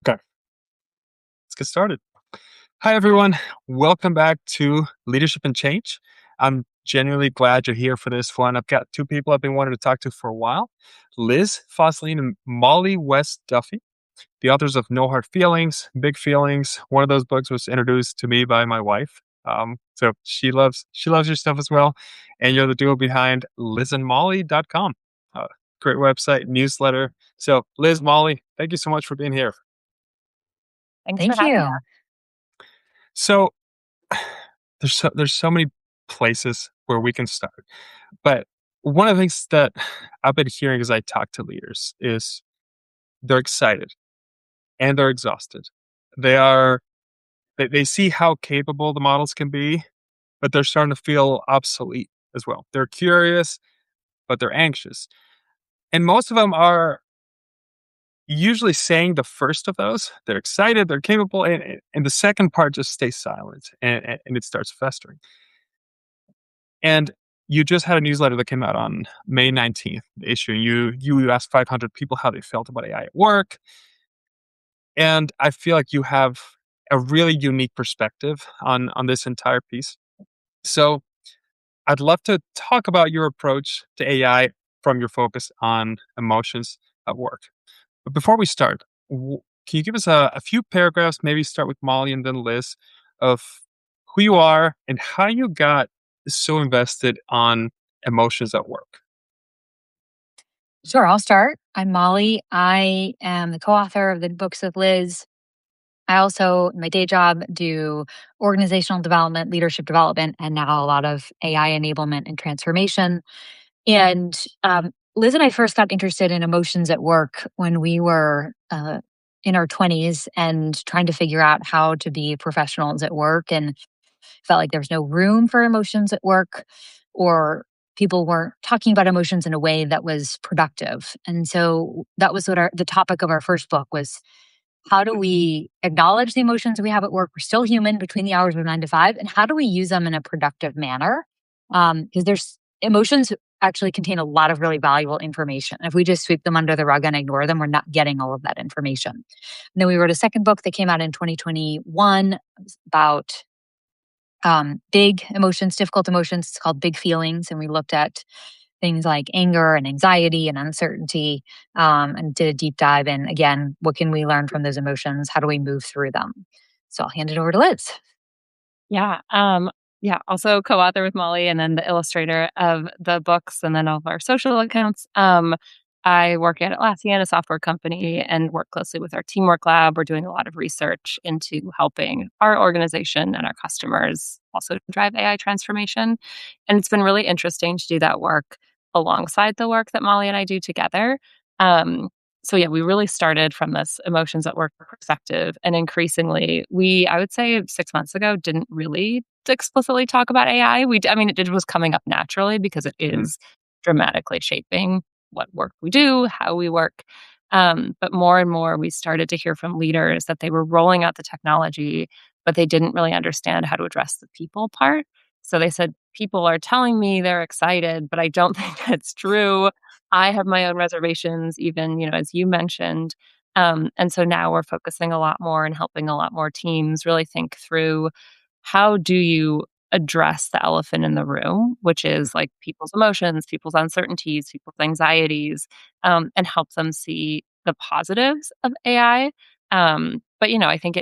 Okay, let's get started. Hi, everyone. Welcome back to Leadership and Change. I'm genuinely glad you're here for this one. I've got two people I've been wanting to talk to for a while, Liz Fosslien and Mollie West Duffy, the authors of No Hard Feelings, Big Feelings. One of those books was introduced to me by my wife. So she loves your stuff as well. And you're the duo behind lizandmolly.com. Great website, newsletter. So Liz, Molly, thank you so much for being here. Thanks for Thank having you. us. So there's so many places where we can start. But one of the things that I've been hearing as I talk to leaders is they're excited and they're exhausted. They are they see how capable the models can be, but they're starting to feel obsolete as well. They're curious, but they're anxious. And most of them are usually saying the first of those. They're excited, they're capable, and the second part just stays silent and it starts festering. And you just had a newsletter that came out on May 19th, the issue. You asked 500 people how they felt about AI at work. And I feel like you have a really unique perspective on this entire piece. So I'd love to talk about your approach to AI from your focus on emotions at work. But before we start, can you give us a few paragraphs, maybe start with Molly and then Liz, of who you are and how you got so invested on emotions at work? Sure, I'll start. I'm Molly. I am the co-author of the books with Liz. I also, in my day job, do organizational development, leadership development, and now a lot of AI enablement and transformation. And Liz and I first got interested in emotions at work when we were in our 20s and trying to figure out how to be professionals at work. And felt like there was no room for emotions at work, or people weren't talking about emotions in a way that was productive. And so that was what the topic of our first book was: how do we acknowledge the emotions we have at work? We're still human between the hours of 9 to 5, and how do we use them in a productive manner? Because there's emotions actually contain a lot of really valuable information. If we just sweep them under the rug and ignore them, we're not getting all of that information. And then we wrote a second book that came out in 2021 about big emotions, difficult emotions. It's called Big Feelings. And we looked at things like anger and anxiety and uncertainty, and did a deep dive in, again, what can we learn from those emotions? How do we move through them? So I'll hand it over to Liz. Yeah. Also co-author with Molly and then the illustrator of the books and then all of our social accounts. I work at Atlassian, a software company, and work closely with our Teamwork Lab. We're doing a lot of research into helping our organization and our customers also drive AI transformation. And it's been really interesting to do that work alongside the work that Molly and I do together. Um, so we really started from this emotions at work perspective, and increasingly, I would say 6 months ago, didn't really explicitly talk about AI. I mean, it was coming up naturally because it Mhm. is dramatically shaping what work we do, how we work. But more and more, we started to hear from leaders that they were rolling out the technology, but they didn't really understand how to address the people part. So they said, people are telling me they're excited, but I don't think that's true. I have my own reservations, even, as you mentioned. And so now we're focusing a lot more and helping a lot more teams really think through, how do you address the elephant in the room, which is like people's emotions, people's uncertainties, people's anxieties, and help them see the positives of AI. But I think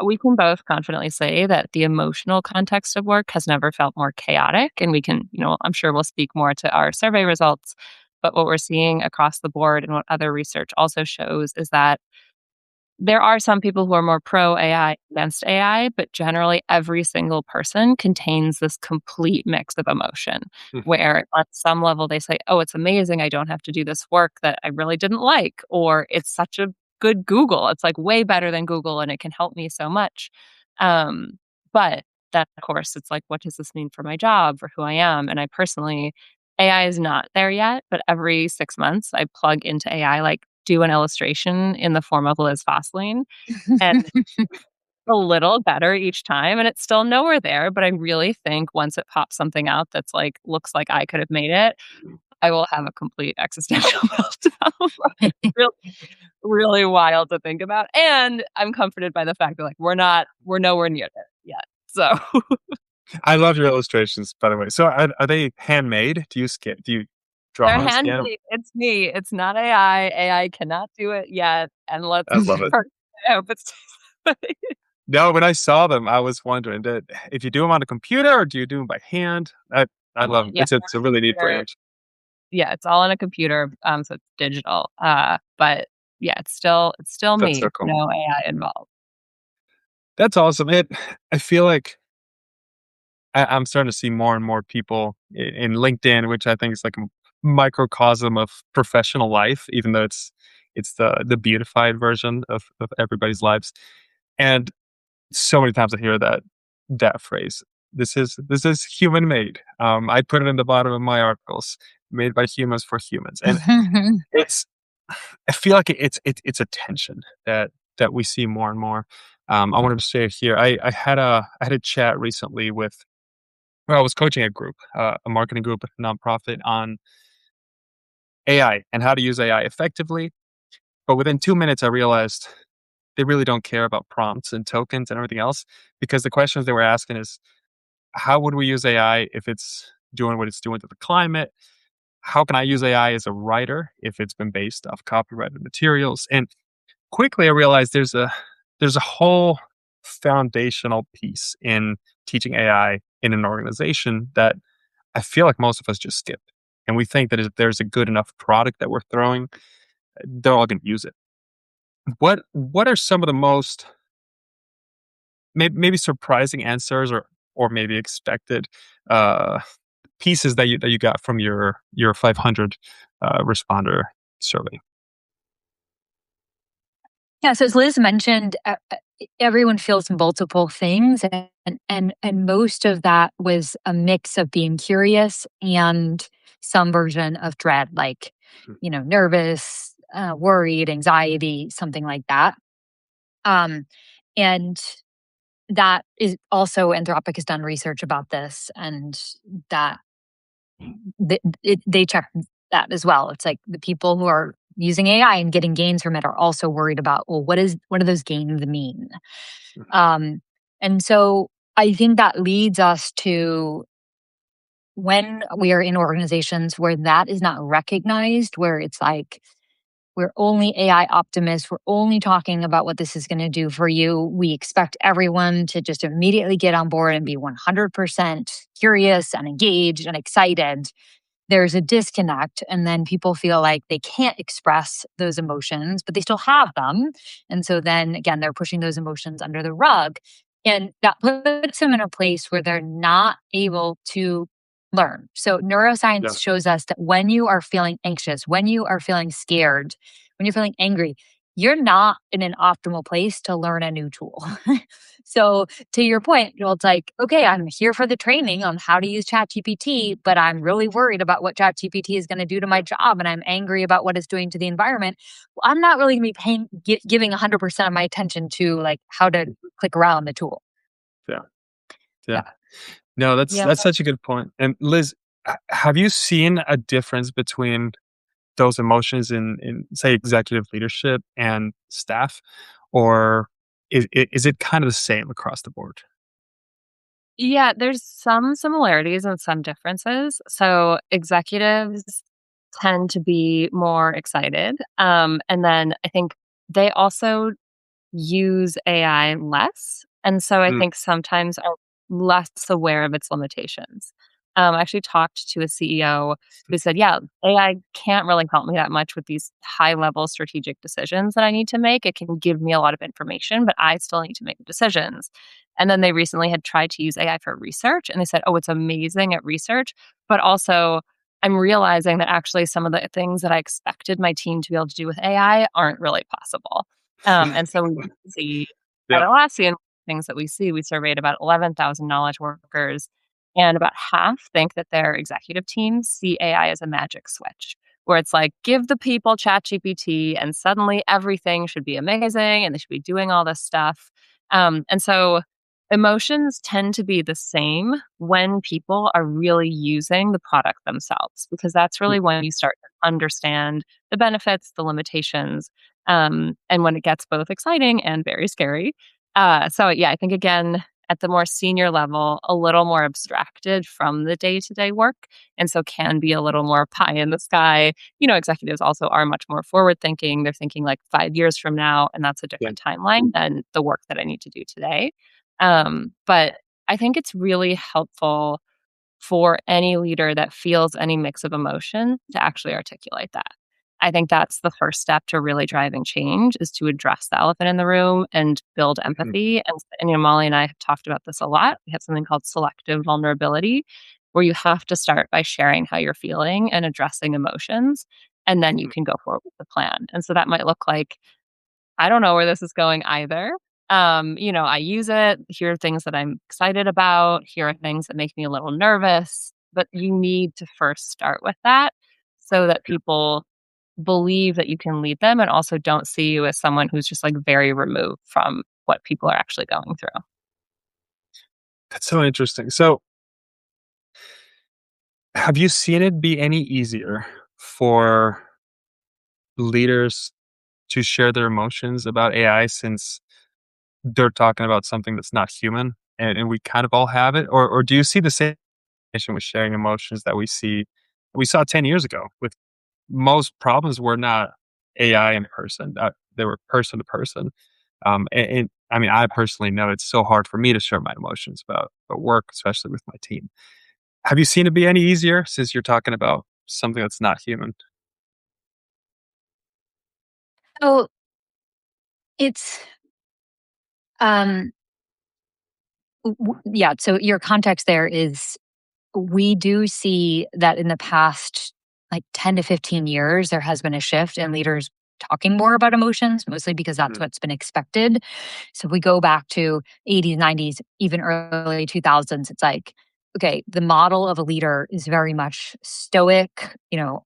we can both confidently say that the emotional context of work has never felt more chaotic. And we can, I'm sure we'll speak more to our survey results. But what we're seeing across the board and what other research also shows is that there are some people who are more pro AI against AI, but generally every single person contains this complete mix of emotion Mhm. where on some level they say, oh, it's amazing. I don't have to do this work that I really didn't like, or it's such a good Google. It's like way better than Google and it can help me so much. Um, but then, of course, it's like, what does this mean for my job, for who I am? And I personally, AI is not there yet, but every 6 months I plug into AI, like, do an illustration in the form of Liz Fosslien, and a little better each time, and it's still nowhere there, but I really think once it pops something out that's like, looks like I could have made it, I will have a complete existential meltdown. It's really, really wild to think about, and I'm comforted by the fact that, like, we're nowhere near there yet. So I love your illustrations, by the way. So are they handmade? Do you draw they're and scan 'em? handmade. It's me. It's not AI. AI cannot do it yet, and let's I love it. I hope it's No, when I saw them, I was wondering that if you do them on a computer or do you do them by hand? I love 'em. yeah, It's a really neat computer. brand. Yeah, it's all on a computer, so it's digital. But yeah, it's still That's so me. cool. No AI involved. That's awesome. I feel like I'm starting to see more and more people in LinkedIn, which I think is like a microcosm of professional life, even though it's the beautified version of everybody's lives. And so many times I hear that phrase. This is human made. I put it in the bottom of my articles, made by humans for humans, and it's. I feel like it's a tension that we see more and more. I wanted to say it here. I had a chat recently with well, I was coaching a group, a marketing group, a nonprofit on AI and how to use AI effectively. But within 2 minutes, I realized they really don't care about prompts and tokens and everything else because the questions they were asking is how would we use AI if it's doing what it's doing to the climate? How can I use AI as a writer if it's been based off copyrighted materials? And quickly, I realized there's a whole foundational piece in teaching AI in an organization that I feel like most of us just skip. And we think that if there's a good enough product that we're throwing, they're all going to use it. What are some of the most maybe surprising answers or maybe expected uh, pieces that you got from your 500 responder survey? Yeah, so as Liz mentioned, everyone feels multiple things, and most of that was a mix of being curious and some version of dread, like nervous, worried, anxiety, something like that. Um, and that is also Anthropic has done research about this, and that they check that as well. It's like the people who are using AI and getting gains from it are also worried about, well, what do those gains mean? Um, and so I think that leads us to when we are in organizations where that is not recognized, where it's like we're only AI optimists. We're only talking about what this is going to do for you. We expect everyone to just immediately get on board and be 100% curious and engaged and excited. There's a disconnect, and then people feel like they can't express those emotions, but they still have them. And so then again, they're pushing those emotions under the rug, and that puts them in a place where they're not able to learn. So Yeah. neuroscience shows us that when you are feeling anxious, when you are feeling scared, when you're feeling angry, you're not in an optimal place to learn a new tool. So to your point, it's like, okay, I'm here for the training on how to use ChatGPT, but I'm really worried about what ChatGPT is going to do to my job, and I'm angry about what it's doing to the environment. Well, I'm not really going to be giving 100% of my attention to like how to click around the tool. Yeah. Yeah. Yeah. No, Yeah. that's such a good point. And Liz, have you seen a difference between those emotions in say executive leadership and staff, or is it kind of the same across the board? Yeah, there's some similarities and some differences. So executives tend to be more excited. And then I think they also use AI less. And so I Mm, think sometimes are less aware of its limitations. I actually talked to a CEO who said, yeah, AI can't really help me that much with these high level strategic decisions that I need to make. It can give me a lot of information, but I still need to make decisions. And then they recently had tried to use AI for research and they said, oh, it's amazing at research, but also I'm realizing that actually some of the things that I expected my team to be able to do with AI aren't really possible. And so we see at yeah. Atlassian, things that we see, we surveyed about 11,000 knowledge workers, and about half think that their executive teams see AI as a magic switch, where it's like, give the people ChatGPT, and suddenly everything should be amazing and they should be doing all this stuff. And so Emotions tend to be the same when people are really using the product themselves, because that's Mm, really when you start to understand the benefits, the limitations, and when it gets both exciting and very scary. So, yeah, I think again, at the more senior level, a little more abstracted from the day to day work. And so can be a little more pie in the sky. Executives also are much more forward thinking. They're thinking like 5 years from now, and that's a yeah. different timeline than the work that I need to do today. But I think it's really helpful for any leader that feels any mix of emotion to actually articulate that. I think that's the first step to really driving change is to address the elephant in the room and build Mhm. empathy. And Molly and I have talked about this a lot. We have something called selective vulnerability, where you have to start by sharing how you're feeling and addressing emotions. And then you Mhm. can go forward with the plan. And so that might look like I don't know where this is going either. I use it. Here are things that I'm excited about. Here are things that make me a little nervous. But you need to first start with that so that people believe that you can lead them and also don't see you as someone who's just like very removed from what people are actually going through. That's so interesting. So, have you seen it be any easier for leaders to share their emotions about AI since they're talking about something that's not human and we kind of all have it? Or do you see the same issue with sharing emotions that we saw 10 years ago with most problems were not AI in person, they were person to person. And I mean, I personally know it's so hard for me to share my emotions about work, especially with my team. Have you seen it be any easier since you're talking about something that's not human? So it's um yeah, so your context there is we do see that in the past like 10 to 15 years there has been a shift in leaders talking more about emotions, mostly because that's Mhm, what's been expected. So if we go back to 80s, 90s, even early 2000s, it's like, okay, the model of a leader is very much stoic.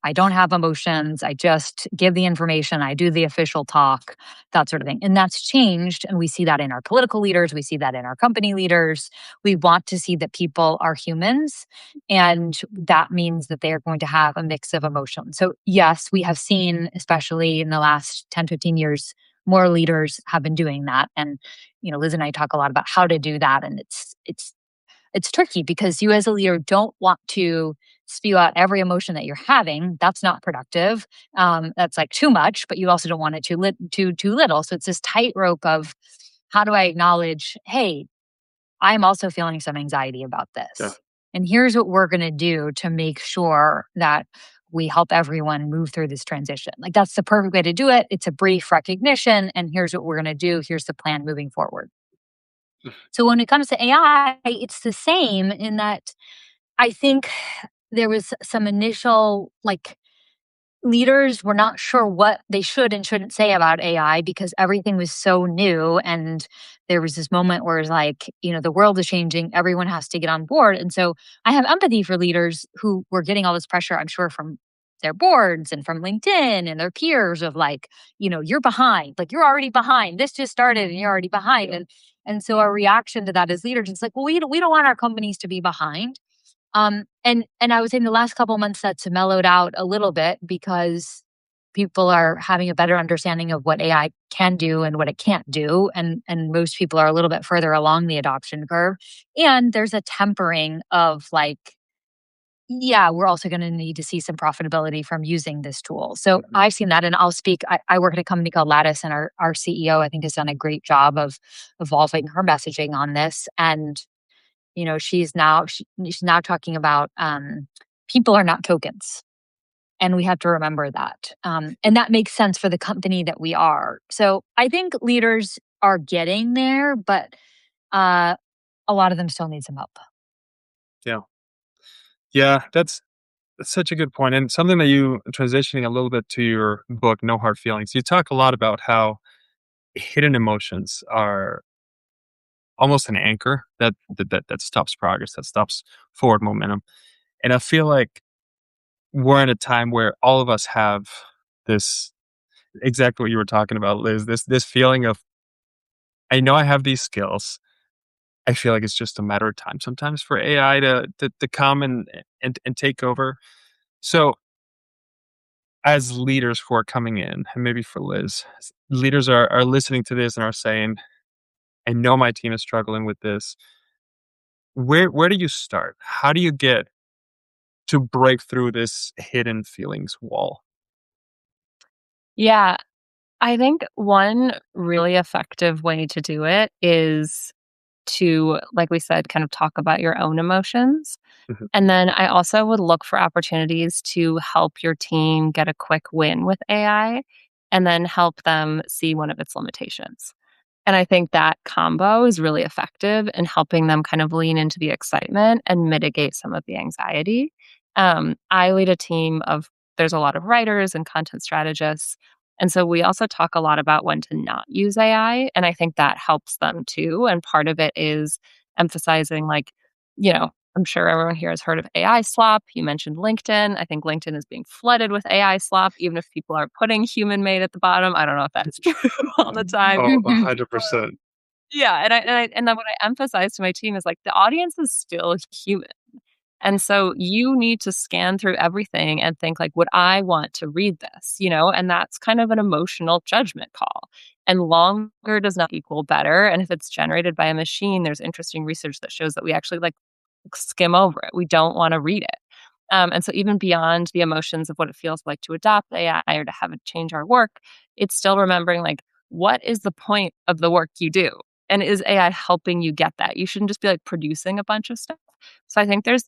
I don't have emotions. I just give the information. I do the official talk, that sort of thing. And that's changed. And we see that in our political leaders. We see that in our company leaders. We want to see that people are humans. And that means that they are going to have a mix of emotions. So, yes, we have seen, especially in the last 10, 15 years, more leaders have been doing that. And, Liz and I talk a lot about how to do that. And it's tricky because you as a leader don't want to spew out every emotion that you're having. That's not productive. That's like too much, but you also don't want it too little. So it's this tightrope of how do I acknowledge, hey, I'm also feeling some anxiety about yeah. this. And here's what we're going to do to make sure that we help everyone move through this transition. Like that's the perfect way to do it. It's a brief recognition. And here's what we're going to do. Here's the plan moving forward. So when it comes to AI, it's the same in that I think there was some initial leaders were not sure what they should and shouldn't say about AI because everything was so new. And there was this moment where it's like, the world is changing, everyone has to get on board. And so I have empathy for leaders who were getting all this pressure, I'm sure, from their boards and from LinkedIn and their peers of like, you're behind, like you're already behind. This just started and you're already behind. And so our reaction to that as leaders is like, well, we don't want our companies to be behind. And I would say in the last couple months that's mellowed out a little bit because people are having a better understanding of what AI can do and what it can't do. And most people are a little bit further along the adoption curve. And there's a tempering of like, yeah, we're also going to need to see some profitability from using this tool. So Mhm. I've seen that and I'll speak. I work at a company called Lattice, and our CEO, I think, has done a great job of evolving her messaging on this. And she's now talking about people are not tokens, and we have to remember that. And that makes sense for the company that we are. So I think leaders are getting there, but uh, a lot of them still need some help. Yeah. Yeah, that's such a good point, and something that you transitioning a little bit to your book, No Hard Feelings, you talk a lot about how hidden emotions are almost an anchor that stops progress, that stops forward momentum. And I feel like we're in a time where all of us have this exactly what you were talking about, Liz, this feeling of I know I have these skills. I feel like it's just a matter of time sometimes for AI to come and take over. So, as leaders who are coming in, and maybe for Liz, leaders are listening to this and are saying, "I know my team is struggling with this." Where do you start? How do you get to break through this hidden feelings wall? Yeah, I think one really effective way to do it is to, like we said, kind of talk about your own emotions. Mhm. And then I also would look for opportunities to help your team get a quick win with AI and then help them see one of its limitations. And I think that combo is really effective in helping them kind of lean into the excitement and mitigate some of the anxiety. I lead a team of, there's a lot of writers and content strategists. And so we also talk a lot about when to not use AI. And I think that helps them too. And part of it is emphasizing, like, I'm sure everyone here has heard of AI slop. You mentioned LinkedIn. I think LinkedIn is being flooded with AI slop, even if people are putting human made at the bottom. I don't know if that's true all the time. Oh, Mhm. 100%. Yeah, and then what I emphasize to my team is, like, the audience is still human, and so you need to scan through everything and think, like, "Would I want to read this?" And that's kind of an emotional judgment call, and longer does not equal better, and if it's generated by a machine, there's interesting research that shows that we actually, like, skim over it. We don't wanna read it. And so even beyond the emotions of what it feels like to adopt AI or to have it change our work, it's still remembering, like, what is the point of the work you do? And is AI helping you get that? You shouldn't just be like producing a bunch of stuff. So I think there's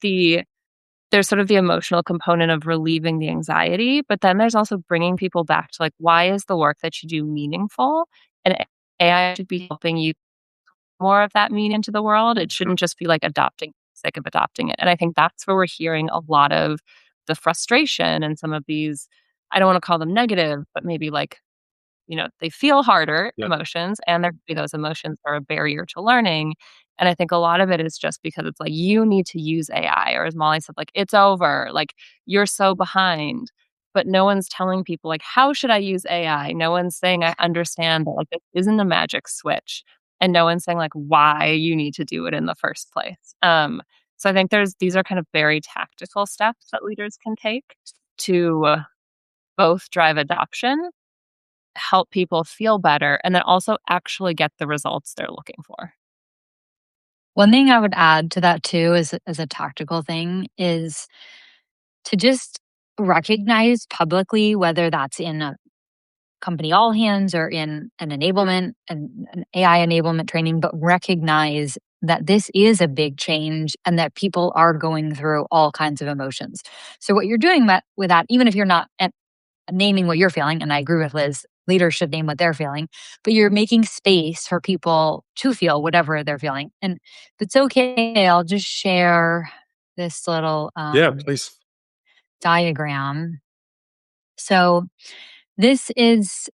sort of the emotional component of relieving the anxiety, but then there's also bringing people back to, like, why is the work that you do meaningful? And AI should be helping you more of that meaning into the world. It shouldn't just be like adopting for the sake of adopting it. And I think that's where we're hearing a lot of the frustration and some of these, I don't want to call them negative, but maybe like, they feel harder Yep. emotions, and there could be those emotions are a barrier to learning. And I think a lot of it is just because it's like, you need to use AI, or as Molly said, like, it's over, like, you're so behind. But no one's telling people, like, how should I use AI? No one's saying, I understand that, like, this isn't a magic switch. And no one's saying, like, why you need to do it in the first place. So I think these are kind of very tactical steps that leaders can take to both drive adoption, help people feel better, and then also actually get the results they're looking for. One thing I would add to that too, as a tactical thing, is to just recognize publicly, whether that's in a company all hands or in an enablement and an AI enablement training, but recognize that this is a big change and that people are going through all kinds of emotions. So what you're doing with that, even if you're not naming what you're feeling, and I agree with Liz, leaders should name what they're feeling, but you're making space for people to feel whatever they're feeling. And if it's okay, I'll just share this little Yeah, please. diagram. So this is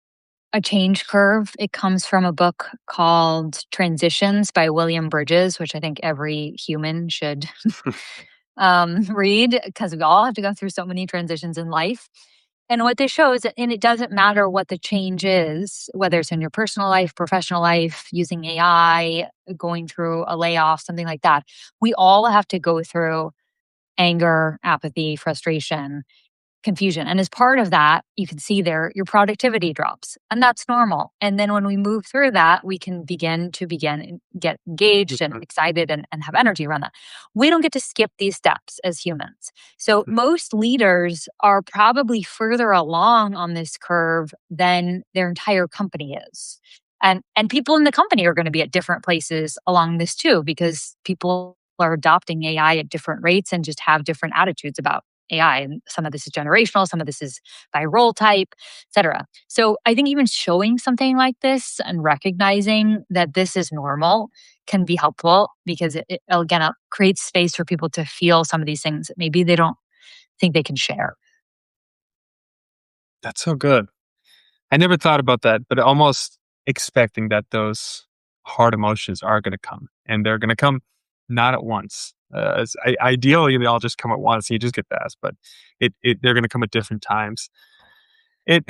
a change curve. It comes from a book called Transitions by William Bridges, which I think every human should read because we all have to go through so many transitions in life. And what this shows, and it doesn't matter what the change is, whether it's in your personal life, professional life, using AI, going through a layoff, something like that, we all have to go through anger, apathy, frustration, confusion. And as part of that, you can see there your productivity drops. And that's normal. And then when we move through that, we can begin and get engaged and Mhm. excited and have energy around that. We don't get to skip these steps as humans. So most leaders are probably further along on this curve than their entire company is. And people in the company are going to be at different places along this too, because people are adopting AI at different rates and just have different attitudes about AI. And some of this is generational, some of this is by role type, et cetera. So I think even showing something like this and recognizing that this is normal can be helpful because it again, creates space for people to feel some of these things that maybe they don't think they can share. That's so good. I never thought about that, but almost expecting that those hard emotions are gonna come, and they're gonna come not at once. Ideally, they all just come at once, and you just get past, but they're gonna come at different times. It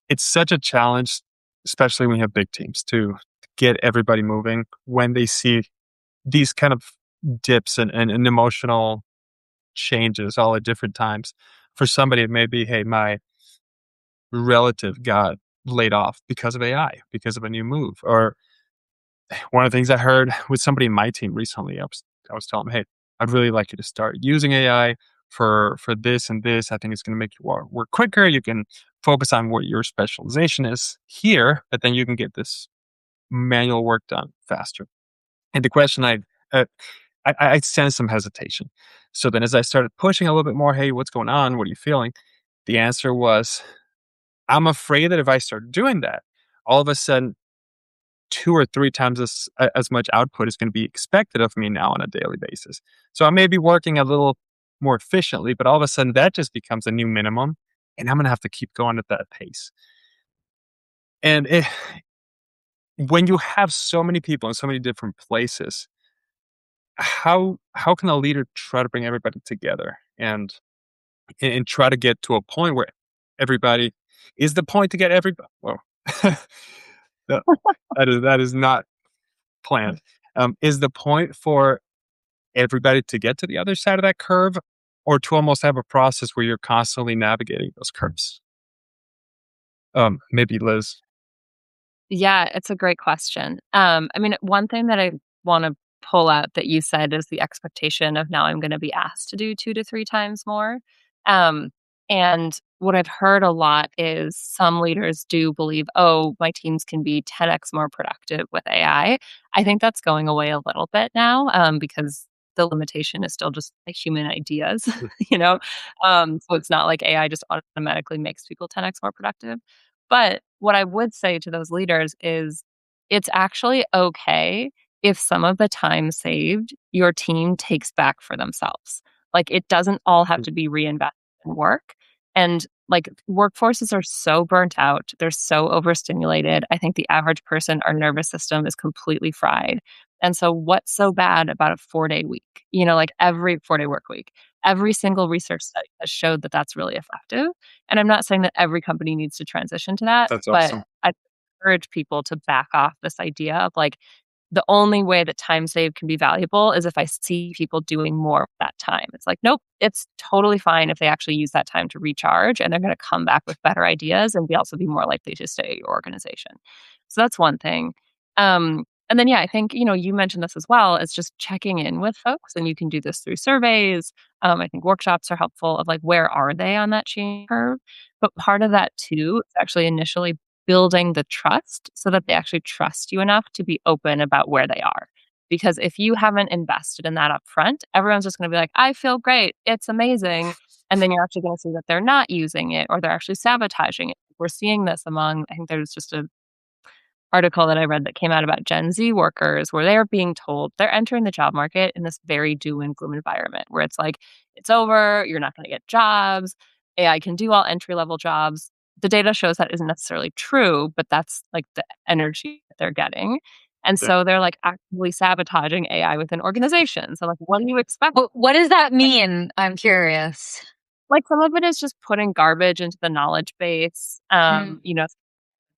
it's such a challenge, especially when you have big teams, to get everybody moving when they see these kind of dips and emotional changes all at different times. For somebody, it may be, hey, my relative got laid off because of AI, because of a new move. Or one of the things I heard with somebody in my team recently, I was telling them, hey, I'd really like you to start using AI for this and this. I think it's going to make you work quicker. You can focus on what your specialization is here, but then you can get this manual work done faster. And the question uh, I sensed some hesitation. So then as I started pushing a little bit more, hey, what's going on? What are you feeling? The answer was, I'm afraid that if I start doing that, all of a sudden, 2 or 3 times as much output is gonna be expected of me now on a daily basis. So I may be working a little more efficiently, but all of a sudden that just becomes a new minimum, and I'm gonna have to keep going at that pace. And when you have so many people in so many different places, how can a leader try to bring everybody together and try to get to a point where everybody is the point to get everybody? Well, that that is not planned. Is the point for everybody to get to the other side of that curve, or to almost have a process where you're constantly navigating those curves? Maybe Liz. Yeah, it's a great question. I mean, one thing that I wanna pull out that you said is the expectation of now I'm gonna be asked to do 2 to 3 times more. Um, and what I've heard a lot is some leaders do believe, "Oh, my teams can be 10x more productive with AI." I think that's going away a little bit now, because the limitation is still just the human ideas, you know? So it's not like AI just automatically makes people 10x more productive. But what I would say to those leaders is it's actually okay if some of the time saved your team takes back for themselves. Like, it doesn't all have to be reinvested in work. And like, workforces are so burnt out, they're so overstimulated. I think the average person, our nervous system is completely fried. And so, what's so bad about a 4-day week? Like every 4-day work week, every single research study has showed that that's really effective. And I'm not saying that every company needs to transition to that, That's but awesome. I encourage people to back off this idea of like, the only way that time saved can be valuable is if I see people doing more with that time. It's like, nope, it's totally fine if they actually use that time to recharge and they're going to come back with better ideas and be more likely to stay at your organization. So that's one thing. And then, yeah, I think, you mentioned this as well. It's just checking in with folks, and you can do this through surveys. I think workshops are helpful of like, where are they on that change curve? But part of that too is actually initially building the trust so that they actually trust you enough to be open about where they are. Because if you haven't invested in that up front, everyone's just going to be like, I feel great. It's amazing. And then you're actually going to see that they're not using it or they're actually sabotaging it. We're seeing this among, I think there's just a article that I read that came out about Gen Z workers where they're being told they're entering the job market in this very doom and gloom environment where it's like, it's over, you're not going to get jobs, AI can do all entry level jobs. The data shows that isn't necessarily true, but that's like the energy that they're getting. And Yeah. so they're like actively sabotaging AI within organizations. So, like, what do you expect? What does that mean? I'm curious. Like, some of it is just putting garbage into the knowledge base. Mm.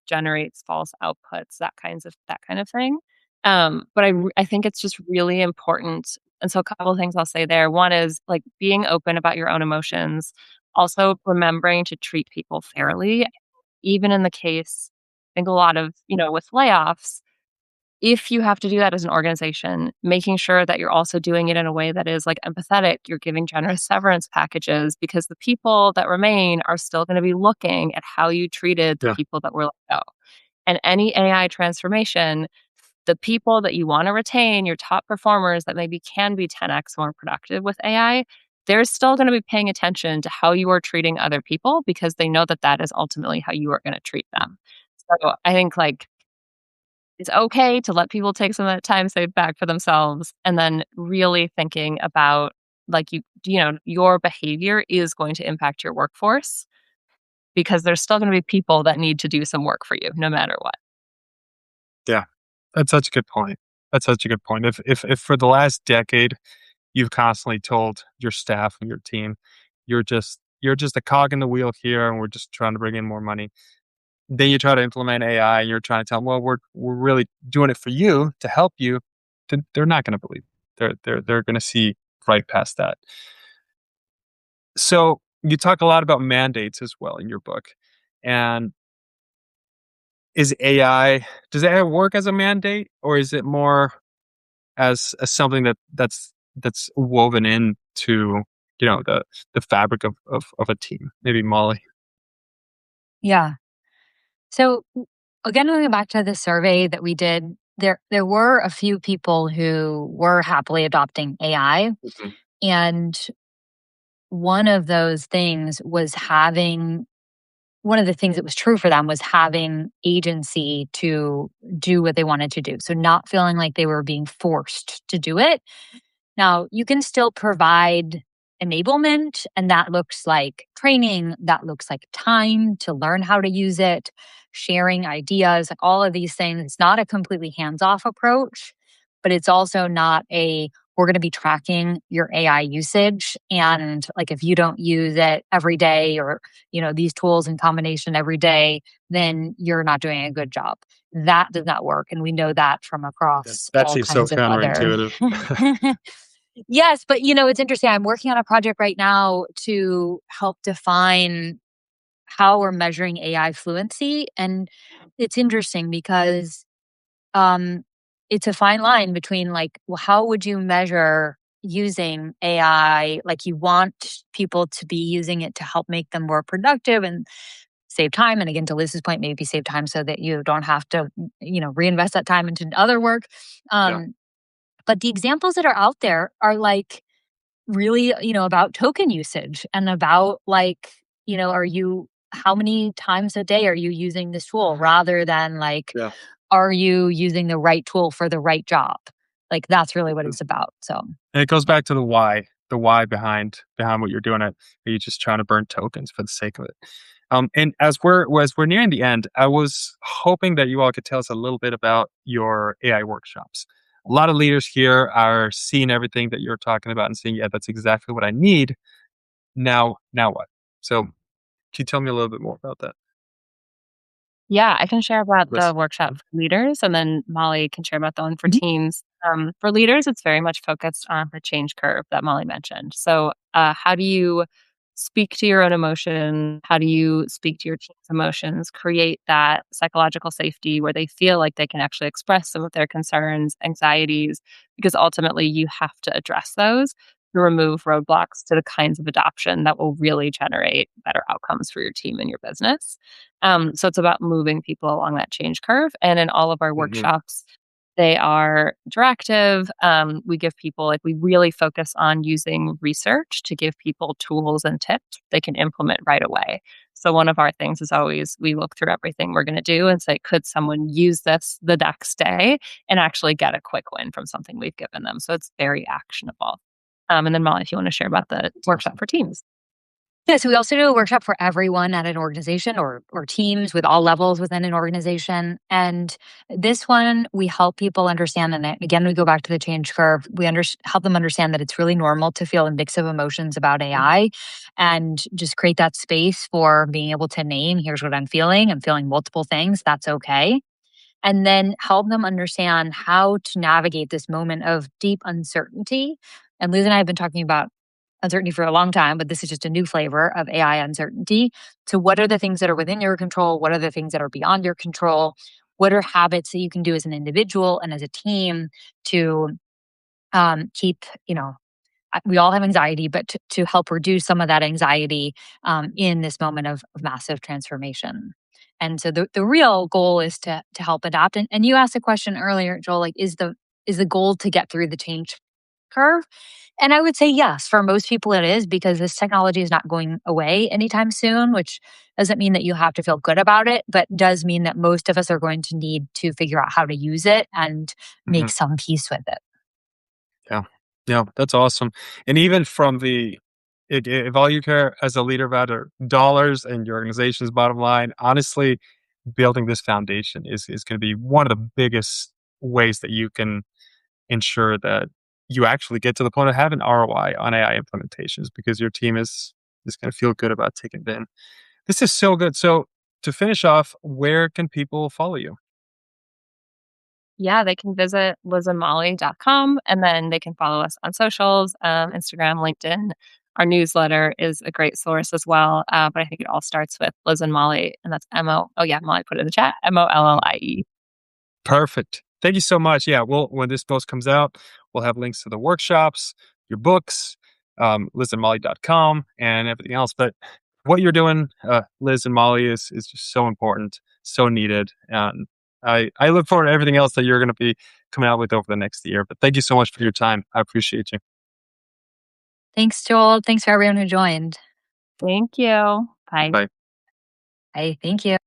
Generates false outputs, that kind of thing. But I think it's just really important. And so a couple of things I'll say there. One is like being open about your own emotions, also remembering to treat people fairly, even in the case, I think a lot of, with layoffs, if you have to do that as an organization, making sure that you're also doing it in a way that is like empathetic, you're giving generous severance packages because the people that remain are still going to be looking at how you treated the Yeah. people that were let go. And any AI transformation, the people that you want to retain, your top performers that maybe can be 10x more productive with AI, they're still going to be paying attention to how you are treating other people because they know that that is ultimately how you are going to treat them. So I think like it's okay to let people take some of that time saved back for themselves and then really thinking about like your behavior is going to impact your workforce because there's still going to be people that need to do some work for you no matter what. Yeah. That's such a good point. That's such a good point. If for the last decade you've constantly told your staff and your team, you're just a cog in the wheel here, and we're just trying to bring in more money. then you try to implement AI and you're trying to tell them, well, we're really doing it for you to help you. Then they're not going to believe. They're going to see right past that. So you talk a lot about mandates as well in your book. And is AI does AI work as a mandate, or is it more as something that's woven into the fabric of a team? Maybe Molly. Yeah. So again, going back to the survey that we did, there were a few people who were happily adopting AI, Mhm. and one of those things was having one of the things that was true for them was having agency to do what they wanted to do. So not feeling like they were being forced to do it. Now, you can still provide enablement, and that looks like training, that looks like time to learn how to use it, sharing ideas, like all of these things. It's not a completely hands off approach, but it's also not a we're going to be tracking your AI usage. And like if you don't use it every day or, these tools in combination every day, then you're not doing a good job. That does not work. And we know that from across That all seems so kinds of other. counterintuitive. Yes, but it's interesting. I'm working on a project right now to help define how we're measuring AI fluency. And it's interesting because um, it's a fine line between like, well, how would you measure using AI? Like, you want people to be using it to help make them more productive and save time. And again, to Liz's point, maybe save time so that you don't have to, reinvest that time into other work. Yeah. But the examples that are out there are like really, about token usage and about like, are you, how many times a day are you using this tool rather than like, Yeah. are you using the right tool for the right job? Like that's really what Mhm. it's about. So, And it goes back to the why behind what you're doing. Are you just trying to burn tokens for the sake of it? And as we're nearing the end, I was hoping that you all could tell us a little bit about your AI workshops. A lot of leaders here are seeing everything that you're talking about and saying, "Yeah, that's exactly what I need." Now what? So, can you tell me a little bit more about that, Yeah, I can share about the Liz? workshop Mhm. for leaders, and then Molly can share about the one for mhm. teams. For leaders, it's very much focused on the change curve that Molly mentioned. So, how do you speak to your own emotion? How do you speak to your team's emotions? Create that psychological safety where they feel like they can actually express some of their concerns, anxieties, because ultimately you have to address those to remove roadblocks to the kinds of adoption that will really generate better outcomes for your team and your business. So it's about moving people along that change curve. And in all of our Mhm. workshops, they are interactive. We give people, like, we really focus on using research to give people tools and tips they can implement right away. So one of our things is always we look through everything we're going to do and say, could someone use this the next day and actually get a quick win from something we've given them? So it's very actionable. And then Molly, if you want to share about the That's workshop awesome. for teams. Yeah, so we also do a workshop for everyone at an organization or teams with all levels within an organization. And this one, we help people understand. And again, we go back to the change curve. We help them understand that it's really normal to feel a mix of emotions about AI and just create that space for being able to name, here's what I'm feeling. I'm feeling multiple things. That's okay. And then help them understand how to navigate this moment of deep uncertainty. And Liz and I have been talking about uncertainty for a long time, but this is just a new flavor of AI uncertainty. So, what are the things that are within your control? What are the things that are beyond your control? What are habits that you can do as an individual and as a team to keep, we all have anxiety, but to help reduce some of that anxiety in this moment of massive transformation. And so the real goal is to help adapt. And you asked a question earlier, Joel, like is the goal to get through the change curve? And I would say yes, for most people it is because this technology is not going away anytime soon, which doesn't mean that you have to feel good about it, but does mean that most of us are going to need to figure out how to use it and make Mhm. some peace with it. Yeah. Yeah, that's awesome. And even from if all you care as a leader about are dollars and your organization's bottom line, honestly, building this foundation is going to be one of the biggest ways that you can ensure that you actually get to the point of having ROI on AI implementations because your team is going to feel good about taking it in. This is so good. So to finish off, where can people follow you? Yeah, they can visit lizandmolly.com, and then they can follow us on socials, Instagram, LinkedIn. Our newsletter is a great source as well, but I think it all starts with Liz and Molly, and that's M-O oh, yeah, Molly put it in the chat, Mollie. Perfect. Thank you so much. Yeah, when this post comes out, we'll have links to the workshops, your books, lizandmolly.com, and everything else. But what you're doing, Liz and Molly, is just so important, so needed. And I look forward to everything else that you're going to be coming out with over the next year. But thank you so much for your time. I appreciate you. Thanks, Joel. Thanks for everyone who joined. Thank you. Bye. Bye. Thank you.